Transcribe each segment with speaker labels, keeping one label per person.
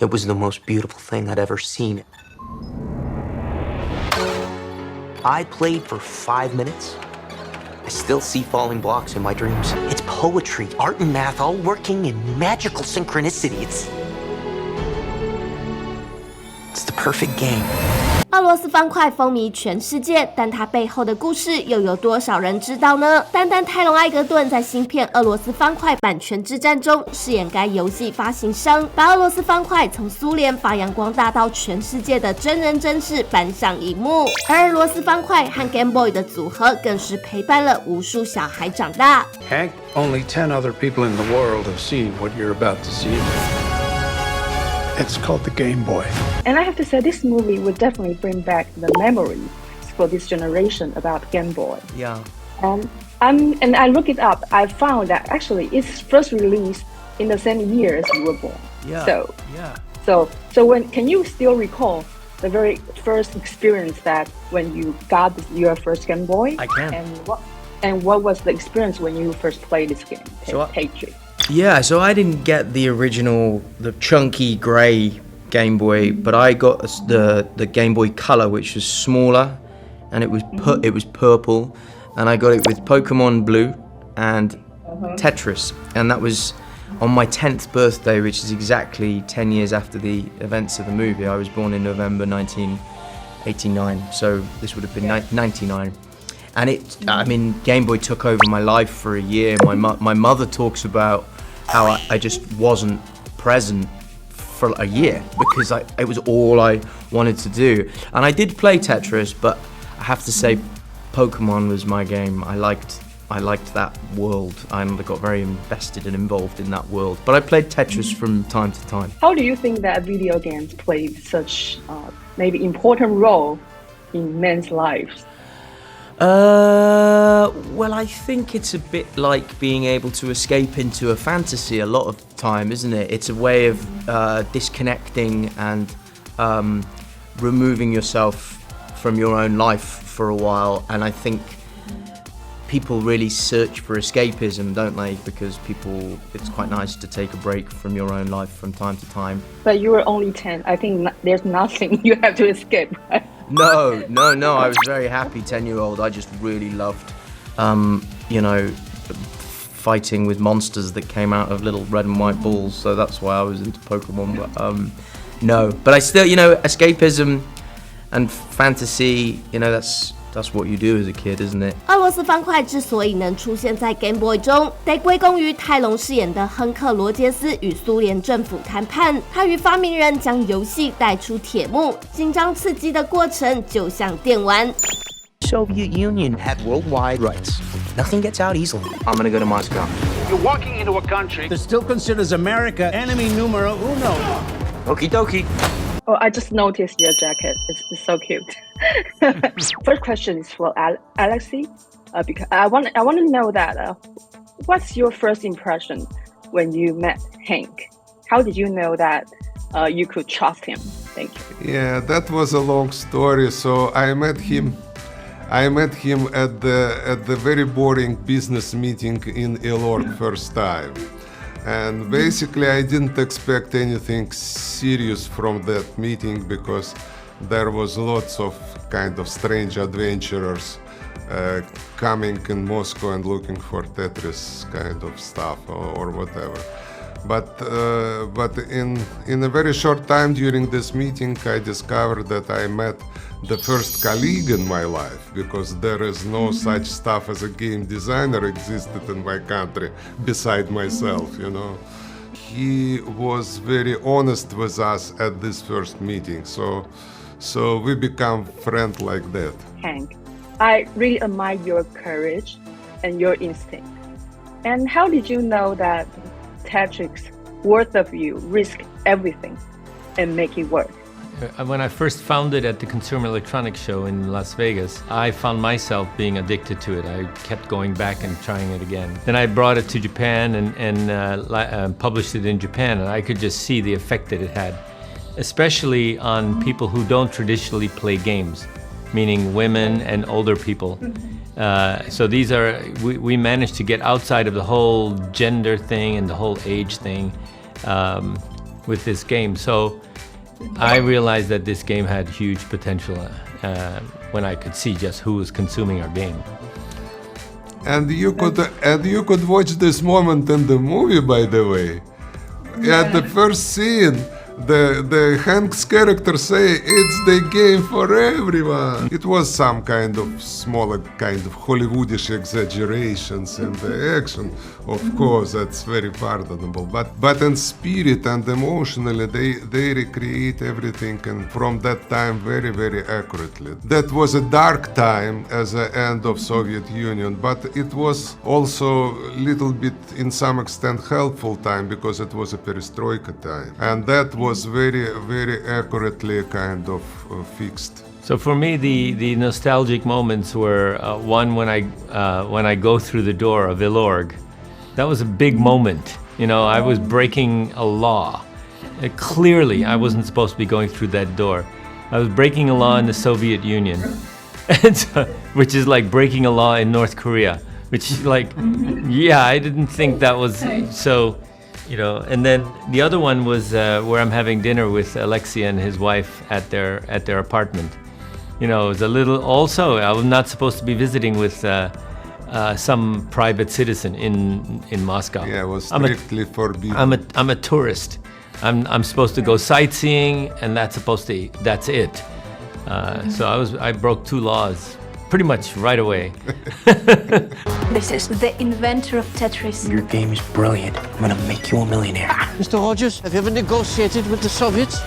Speaker 1: It was the most beautiful thing I'd ever seen. I played for 5 minutes. I still see falling blocks in my dreams. It's poetry, art and math, all working in magical synchronicity. It's the perfect game.
Speaker 2: 俄罗斯方块风靡全世界，但它背后的故事又有多少人知道呢？单单泰隆艾格顿在新片《俄罗斯方块》版权之战中饰演该游戏发行商，把俄罗斯方块从苏联发扬光大到全世界的真人真事搬上荧幕。而俄罗斯方块和 Game Boy 的组合更是陪伴了无数小孩长大。
Speaker 3: Hank, only 10 other people in the world have seen what you're about to see. It's called the Game Boy.
Speaker 4: And I have to say, this movie would definitely bring back the memories for this generation about Game Boy.
Speaker 1: Yeah.
Speaker 4: And I look it up. I found that actually it's first released in the same year as you were born.
Speaker 1: Yeah.
Speaker 4: So when can you still recall the very first experience that when you got your first Game Boy?
Speaker 1: I can.
Speaker 4: And what was the experience when you first played this game? Patriot.
Speaker 5: Yeah, so I didn't get the original, the chunky grey Game Boy, but I got the Game Boy Color, which was smaller, and it was purple, and I got it with Pokemon Blue and Tetris, and that was on my 10th birthday, which is exactly 10 years after the events of the movie. I was born in November 1989, so this would have been 99. And Game Boy took over my life for a year. My mother talks about how I just wasn't present for a year because it was all I wanted to do. And I did play Tetris, but I have to say Pokemon was my game. I liked that world. I got very invested and involved in that world. But I played Tetris from time to time.
Speaker 4: How do you think that video games played such maybe important role in men's lives?
Speaker 5: Well, I think it's a bit like being able to escape into a fantasy a lot of the time, isn't it? It's a way of disconnecting and removing yourself from your own life for a while. And I think people really search for escapism, don't they? Because it's quite nice to take a break from your own life from time to time.
Speaker 4: But you were only 10. I think there's nothing you have to escape, right?
Speaker 5: No. I was very happy 10-year-old. I just really loved, fighting with monsters that came out of little red and white balls. So that's why I was into Pokemon. But but I still, escapism and fantasy, that's what you do as a kid, isn't it?
Speaker 2: 俄罗斯方块之所以能出现在 Game Boy 中，得归功于泰隆饰演的亨克·罗杰斯与苏联政府谈判。他与发明人将游戏带出铁幕，紧张刺激的过程就像电玩。
Speaker 1: Soviet Union had worldwide rights. Nothing gets out easily. I'm gonna go to Moscow.
Speaker 3: You're walking into a country that still considers America enemy numero uno.
Speaker 1: Okie dokie.
Speaker 4: Oh, I just noticed your jacket. It's so cute. First question is for Alexei, because I want to know that what's your first impression when you met Hank? How did you know that you could trust him? Thank you.
Speaker 6: Yeah, that was a long story. So I met him at the very boring business meeting in Elorg first time. And basically I didn't expect anything serious from that meeting because there was lots of kind of strange adventurers coming in Moscow and looking for Tetris kind of stuff or whatever. But in a very short time during this meeting, I discovered that I met the first colleague in my life, because there is no such stuff as a game designer existed in my country beside myself, He was very honest with us at this first meeting, so we become friends like that.
Speaker 4: Hank, I really admire your courage and your instinct. And how did you know that Tetris, worth of you, risk everything and make it work?
Speaker 7: When I first found it at the Consumer Electronics Show in Las Vegas, I found myself being addicted to it. I kept going back and trying it again. Then I brought it to Japan and published it in Japan, and I could just see the effect that it had, especially on people who don't traditionally play games, meaning women and older people. So we managed to get outside of the whole gender thing and the whole age thing. with this game. So I realized that this game had huge potential when I could see just who was consuming our game.
Speaker 6: And you could watch this moment in the movie, by the way. At the first scene, the Hank's character say it's the game for everyone. It was some kind of smaller kind of Hollywoodish exaggerations in the action. Of course, that's very pardonable. But in spirit and emotionally, they recreate everything and from that time very, very accurately. That was a dark time as the end of Soviet Union, but it was also a little bit, in some extent, helpful time because it was a perestroika time. And that was very, very accurately kind of fixed.
Speaker 7: So for me, the nostalgic moments were one when I go through the door of Ilorg. That was a big moment. You know, I was breaking a law. Clearly, I wasn't supposed to be going through that door. I was breaking a law in the Soviet Union, which is like breaking a law in North Korea. Which, like, yeah, I didn't think that was so. You know, and then the other one was where I'm having dinner with Alexei and his wife at their apartment. You know, it was a little. Also, I was not supposed to be visiting with some private citizen in Moscow.
Speaker 6: Yeah, it was strictly forbidden.
Speaker 7: I'm a tourist. I'm supposed to go sightseeing, and that's it. So I broke 2 laws pretty much right away.
Speaker 8: This is the inventor of Tetris.
Speaker 1: Your game is brilliant. I'm gonna make you a millionaire.
Speaker 9: Mr. Rogers, have you ever negotiated with the Soviets?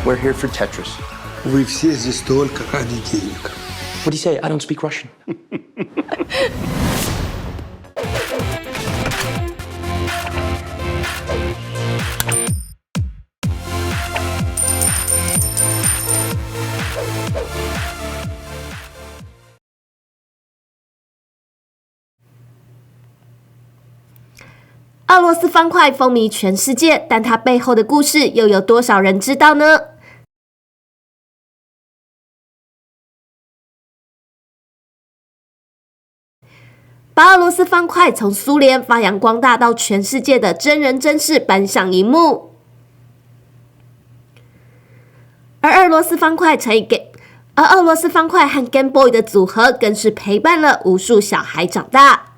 Speaker 1: We're here for Tetris.
Speaker 10: Вы все здесь только ради денег.
Speaker 1: What do you say? I don't speak Russian.
Speaker 2: 《俄罗斯方块》风靡全世界，但它背后的故事又有多少人知道呢？把俄罗斯方块从苏联发扬光大到全世界的真人真事搬上荧幕，而俄罗斯方块和 Game Boy 的组合更是陪伴了无数小孩长大。